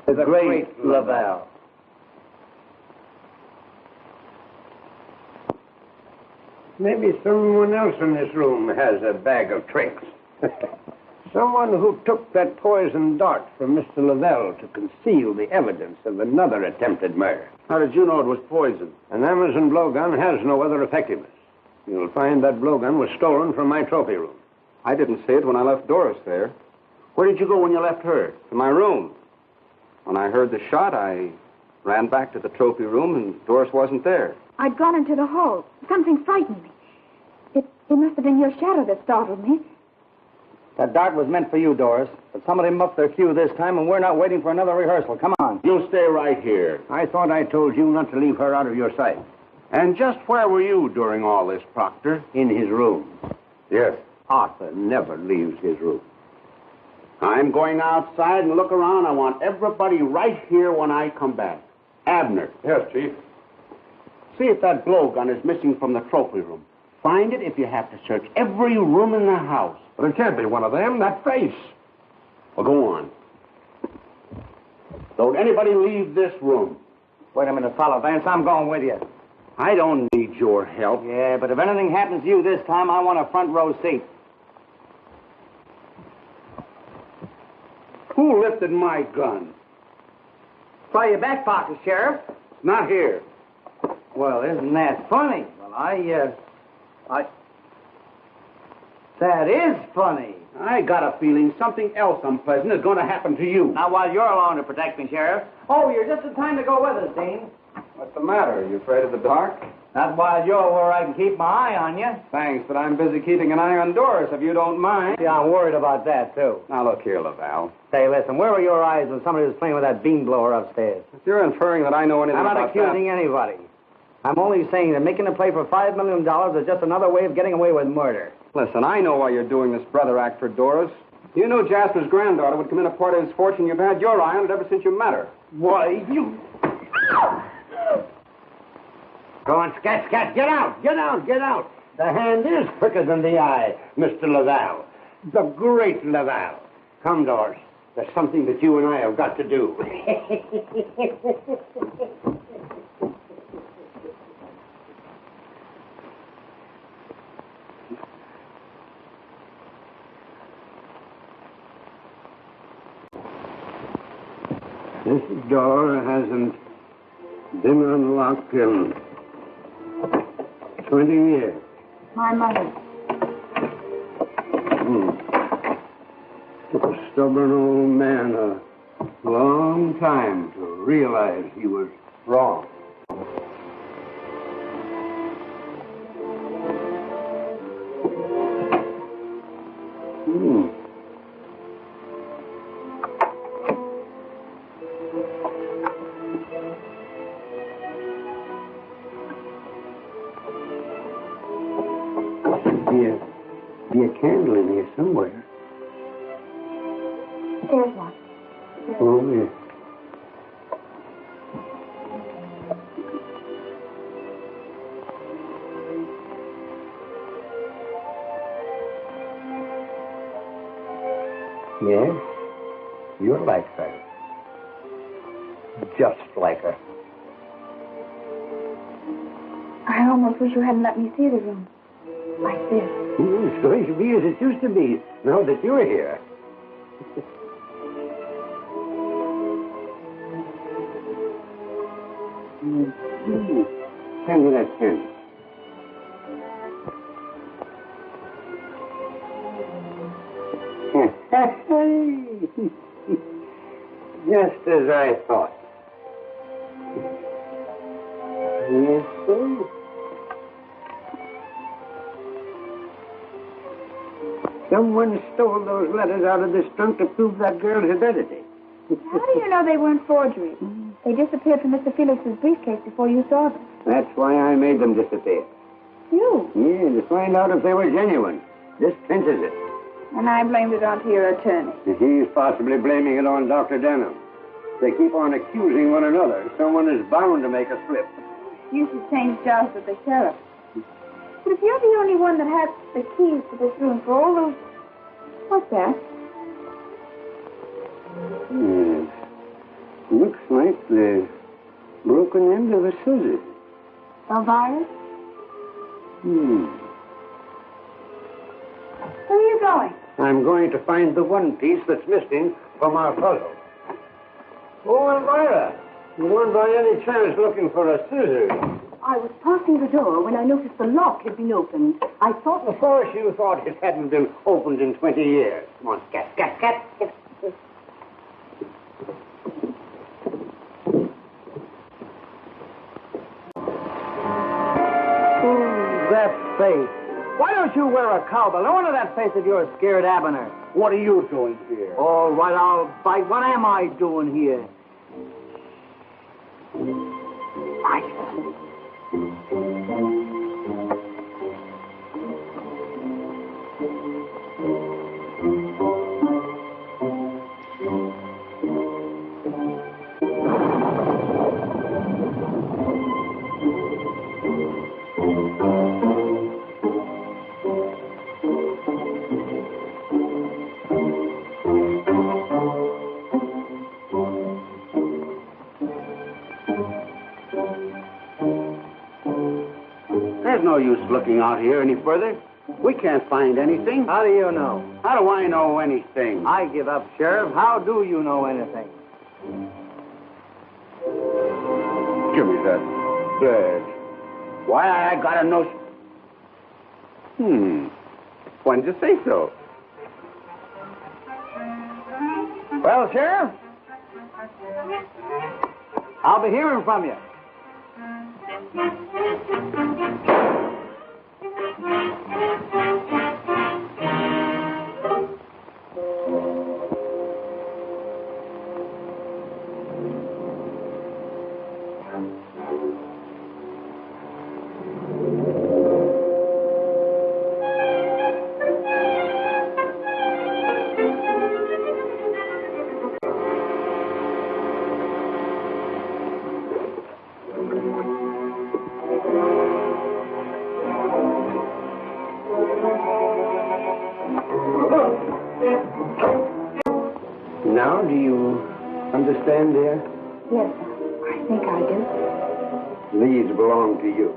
S7: The great Lavelle.
S3: Maybe someone else in this room has a bag of tricks. Someone who took that poison dart from Mr. Lavelle to conceal the evidence of another attempted murder.
S1: How did you know it was poison?
S3: An Amazon blowgun has no other effectiveness. You'll find that blowgun was stolen from my trophy room.
S5: I didn't see it when I left Doris there.
S1: Where did you go when you left her?
S5: To my room. When I heard the shot, I ran back to the trophy room, and Doris wasn't there.
S6: I'd gone into the hall. Something frightened me. It must have been your shadow that startled me.
S7: That dart was meant for you, Doris. But somebody muffed their cue this time, and we're not waiting for another rehearsal. Come on.
S1: You'll stay right here.
S3: I thought I told you not to leave her out of your sight.
S1: And just where were you during all this, Proctor?
S3: In his room.
S5: Yes.
S3: Arthur never leaves his room.
S1: I I'm going outside and look around. I want everybody right here when I come back. Abner.
S5: Yes, Chief.
S1: See if that blowgun is missing from the trophy room. Find it if you have to search every room in the house.
S5: But it can't be one of them. That face.
S1: Well, go on. Don't anybody leave this room.
S9: Wait a minute, fella. Vance, I'm going with you.
S1: I don't need your help.
S9: Yeah, but if anything happens to you this time, I want a front row seat.
S1: Who lifted my gun?
S9: Try your back pocket, Sheriff.
S1: It's not here.
S9: Well, isn't that funny? Well, That is funny.
S1: I got a feeling something else unpleasant is going to happen to you.
S9: Not while you're along to protect me, Sheriff. Oh, you're just in time to go with us, Dean.
S10: What's the matter? Are you afraid of the dark?
S9: Not while you're where I can keep my eye on you.
S10: Thanks, but I'm busy keeping an eye on Doris, if you don't mind.
S9: Yeah, I'm worried about that, too.
S10: Now, look here, Laval.
S9: Say, listen, where were your eyes when somebody was playing with that bean blower upstairs?
S10: If you're inferring that I know anything
S9: I'm not
S10: about
S9: accusing anybody. I'm only saying that making a play for $5 million is just another way of getting away with murder.
S10: Listen, I know why you're doing this brother act for Doris. You knew Jasper's granddaughter would come in a part of his fortune. You've had your eye on it ever since you met her.
S9: Why, you...
S3: Go on, Scat, Scat, get out, get out, get out. The hand is quicker than the eye, Mr. Laval. The great Laval. Come, Doris. There's something that you and I have got to do. This door hasn't been unlocked in 20 years.
S6: My mother.
S3: Took a stubborn old man a long time to realize he was wrong. Be a candle in here somewhere.
S6: There's one.
S3: Oh, yes. Yes, you're like her. Just like her.
S6: I almost wish you hadn't let me see the room. Like this.
S3: It's going to be as it used to be, now that you're here. Hand me that pen. Just as I thought. Yes, sir. Someone stole those letters out of this trunk to prove that girl's identity.
S6: How do you know they weren't forgeries? They disappeared from Mr. Felix's briefcase before you saw them.
S3: That's why I made them disappear.
S6: You?
S3: Yeah, to find out if they were genuine. This cinches it.
S6: And I blamed it onto your attorney.
S3: He's possibly blaming it on Dr. Denham. They keep on accusing one another. Someone is bound to make a slip.
S6: You should change jobs with the sheriff. But if you're the only one that has the keys to this room for all those... What's that?
S3: Yes. Looks like the broken end of a scissors.
S6: Elvira? Where are you going?
S3: I'm going to find the one piece that's missing from our puzzle. Oh, Elvira, you weren't by any chance looking for a scissors.
S4: I was passing the door when I noticed the lock had been opened. I thought...
S3: Of course you thought it hadn't been opened in 20 years. Come on, Scat, Scat, Scat.
S9: That face. Why don't you wear a cowbell? No wonder that face of yours scared Abner.
S1: What are you doing here?
S9: All right, I'll bite. What am I doing here?
S1: no use looking out here any further. We can't find anything.
S9: How do you know?
S1: How do I know anything?
S9: I give up, Sheriff. How do you know anything?
S1: Give me that badge. Why, I got a notion. When'd you say so?
S9: Well, Sheriff, I'll be hearing from you.
S8: Now, do you understand, dear?
S6: Yes, I think I do.
S8: These belong to you.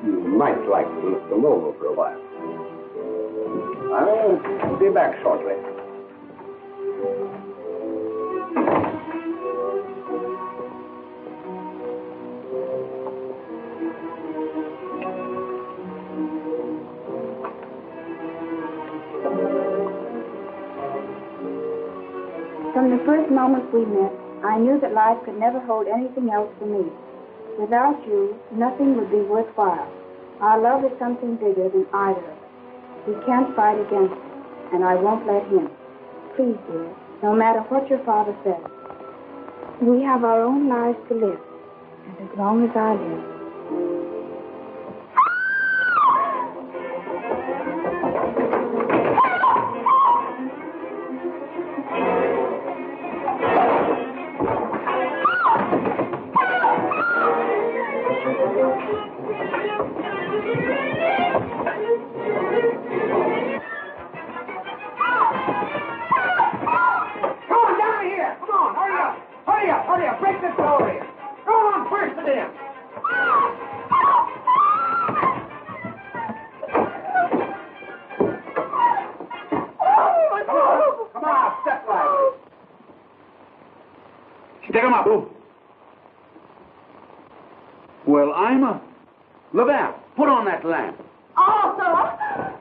S8: You might like to look them over for a while. I'll be back shortly.
S6: From the first moment we met, I knew that life could never hold anything else for me. Without you, nothing would be worthwhile. Our love is something bigger than either of us. We can't fight against it, and I won't let him. Please, dear, no matter what your father says, we have our own lives to live, and as long as I live.
S1: Stick him up. Well, I'm a... Laval, put on that lamp.
S4: Arthur!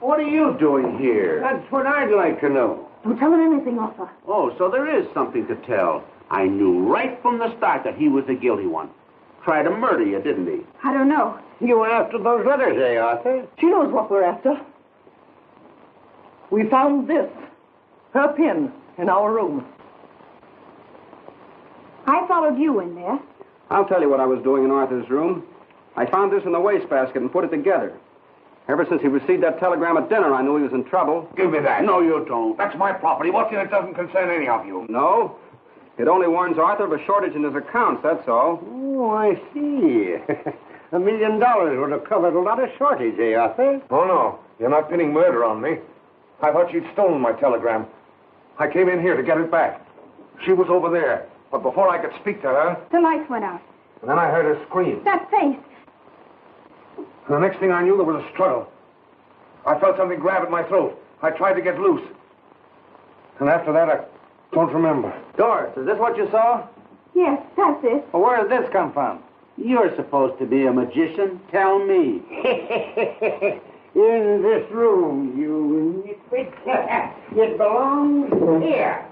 S1: What are you doing here?
S8: That's what I'd like to know.
S4: Don't tell him anything, Arthur.
S1: Oh, so there is something to tell. I knew right from the start that he was the guilty one. Tried to murder you, didn't he?
S4: I don't know.
S8: You were after those letters, eh, Arthur?
S9: She knows what we're after. We found this, her pin, in our room.
S6: I followed you in there.
S10: I'll tell you what I was doing in Arthur's room. I found this in the wastebasket and put it together. Ever since he received that telegram at dinner, I knew he was in trouble.
S3: Give me that.
S1: No, you don't.
S3: That's my property. What's in it doesn't concern any of you.
S10: No. It only warns Arthur of a shortage in his accounts, that's all.
S8: Oh, I see. $1 million would have covered a lot of shortage, eh, Arthur?
S5: Oh, no. You're not pinning murder on me. I thought she'd stolen my telegram. I came in here to get it back. She was over there. But before I could speak to her...
S6: The lights went out.
S5: And then I heard her scream.
S6: That face.
S5: And the next thing I knew, there was a struggle. I felt something grab at my throat. I tried to get loose. And after that, I don't remember.
S9: Doris, is this what you saw?
S6: Yes, that's it.
S9: Well, where did this come from?
S1: You're supposed to be a magician. Tell me.
S8: In this room, you nitwit. It belongs here.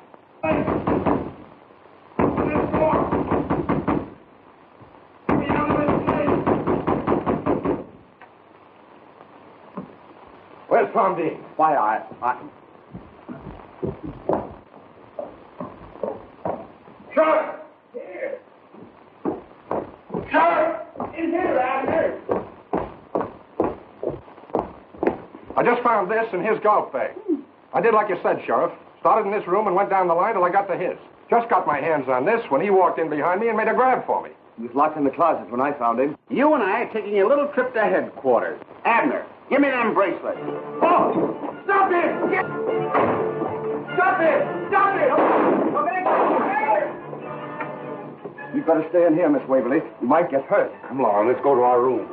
S5: Where's Tom Dean?
S9: Why, I...
S5: Sheriff! Here. Sheriff! In here, Abner. I just found this in his golf bag. I did like you said, Sheriff. Started in this room and went down the line till I got to his. Just got my hands on this when he walked in behind me and made a grab for me.
S9: He was locked in the closet when I found him.
S1: You and I are taking a little trip to headquarters. Abner, give me them bracelets.
S5: Oh! Stop it! Stop it! Stop it!
S9: You better stay in here, Miss Waverly. You might get hurt.
S5: Come along, let's go to our room.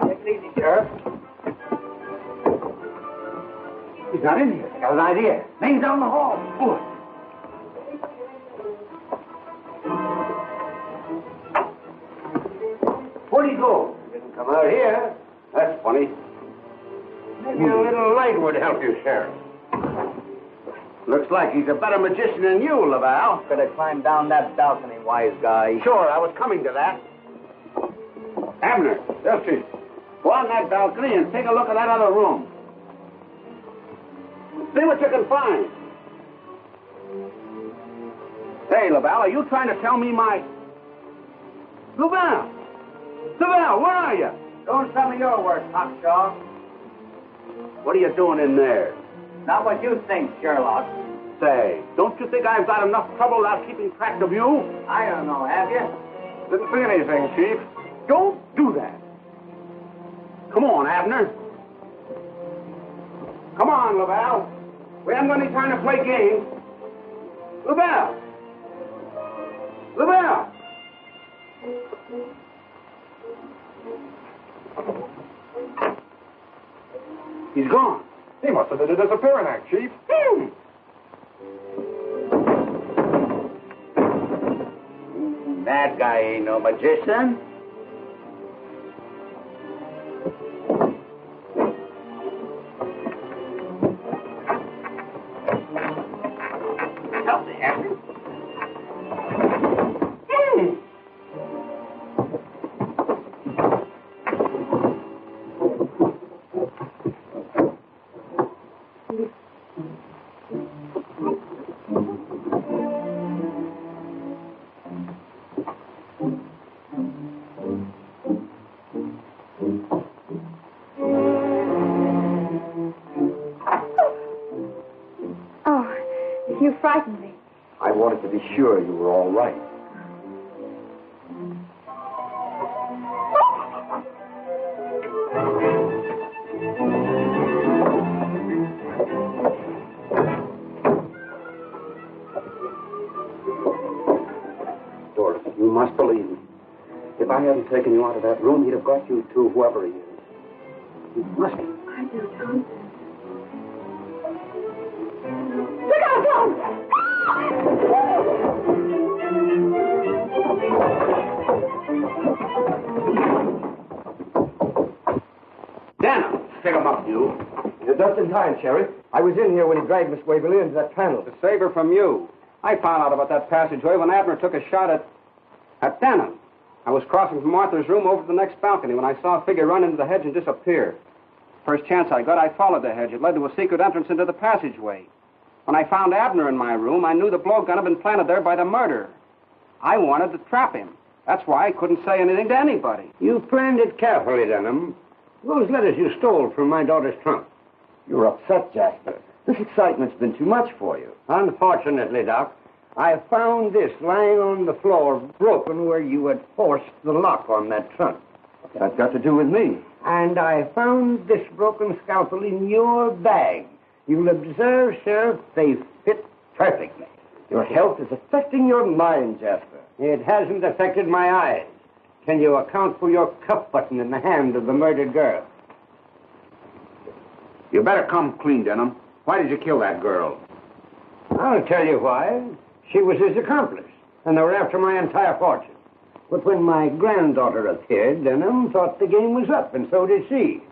S2: Take it easy, Sheriff. He's not in here. Got an idea. Name's down the hall. Good. Where'd he go?
S3: Didn't come out here.
S1: That's funny.
S3: Maybe a little light would help you, Sheriff.
S1: Looks like he's a better magician than you, Laval.
S9: Could have climbed down that balcony, wise guy.
S1: Sure, I was coming to that. Abner.
S5: Yes, Chief.
S1: Go on that balcony and take a look at that other room. See what you can find. Hey, Laval, are you trying to tell me my... Laval! Laval, where are you?
S9: Doing some of your work, Hawkshaw.
S1: What are you doing in there?
S9: Not what you think, Sherlock.
S1: Say, don't you think I've got enough trouble without keeping track of you?
S9: I don't know, have you?
S5: Didn't see anything, Chief.
S1: Don't do that. Come on, Abner. Come on, Laval. We haven't got any time to play games. Laval! Laval! He's gone.
S5: He must have did a disappearing act, Chief.
S3: That guy ain't no magician.
S1: Help me, Abner.
S4: You frightened me.
S9: I wanted to be sure you were all right.
S10: Doris, you must believe me. If I hadn't taken you out of that room, he'd have got you to whoever he is. You must.
S4: I do, Tom. Look out, Tom!
S1: Dana, pick him up, you.
S9: You're just in time, Sheriff. I was in here when he dragged Miss Waverly into that panel.
S10: To save her from you. I found out about that passageway when Abner took a shot at Denham. I was crossing from Arthur's room over to the next balcony when I saw a figure run into the hedge and disappear. First chance I got, I followed the hedge. It led to a secret entrance into the passageway. When I found Abner in my room, I knew the blowgun had been planted there by the murderer. I wanted to trap him. That's why I couldn't say anything to anybody.
S3: You planned it carefully, Denham. Those letters you stole from my daughter's trunk.
S9: You're upset, Jasper. This excitement's been too much for you.
S3: Unfortunately, Doc, I found this lying on the floor, broken where you had forced the lock on that trunk.
S9: What's that got to do with me?
S3: And I found this broken scalpel in your bag. You'll observe, Sheriff, they fit perfectly.
S9: Your health is affecting your mind, Jasper.
S3: It hasn't affected my eyes. Can you account for your cuff button in the hand of the murdered girl?
S1: You better come clean, Denham. Why did you kill that girl?
S3: I'll tell you why. She was his accomplice, and they were after my entire fortune. But when my granddaughter appeared, Denham thought the game was up, and so did she.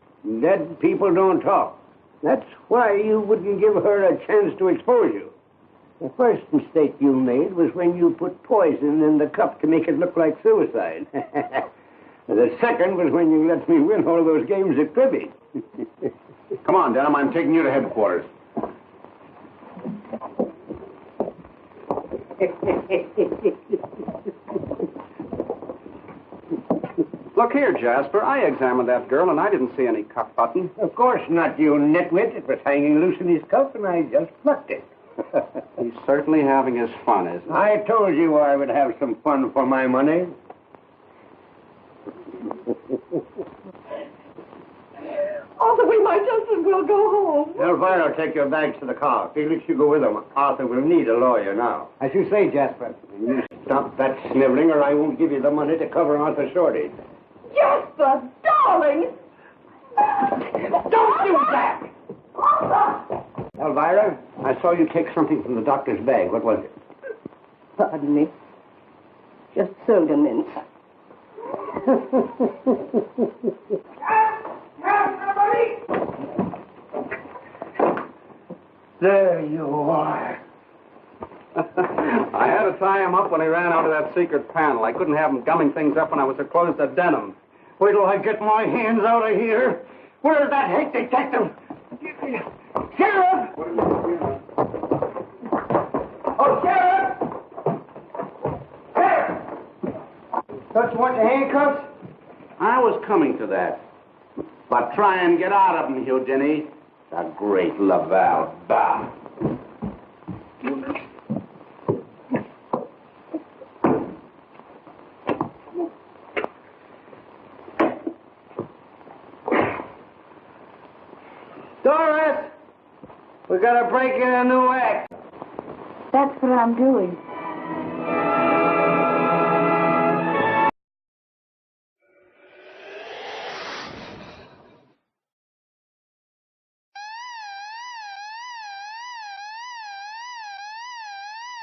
S3: Dead people don't talk. That's why you wouldn't give her a chance to expose you. The first mistake you made was when you put poison in the cup to make it look like suicide. The second was when you let me win all those games of cribbage.
S1: Come on, Denham. I'm taking you to headquarters.
S10: Look here, Jasper. I examined that girl, and I didn't see any cuff button.
S3: Of course not, you nitwit. It was hanging loose in his cuff, and I just plucked it.
S10: He's certainly having his fun, isn't he?
S3: I told you I would have some fun for my money.
S4: All the way my husband we'll go home.
S3: Elvira will take your bags to the car. Felix, you go with them. Arthur will need a lawyer now.
S2: As you say, Jasper.
S3: You stop that sniveling or I won't give you the money to cover Arthur's shortage.
S4: Jasper, darling!
S2: Don't do that! Elvira, I saw you take something from the doctor's bag. What was it?
S4: Pardon me. Just soda mints.
S2: There you are.
S10: I had to tie him up when he ran out of that secret panel. I couldn't have him gumming things up when I was so close to denim.
S2: Wait till I get my hands out of here. Where's that hate detective? Sheriff! Oh, Sheriff! Sheriff! Don't you want your handcuffs?
S1: I was coming to that. But try and get out of him, Houdini. The great Laval. Bah.
S2: Doris! We gotta break in a new act.
S6: That's what I'm doing.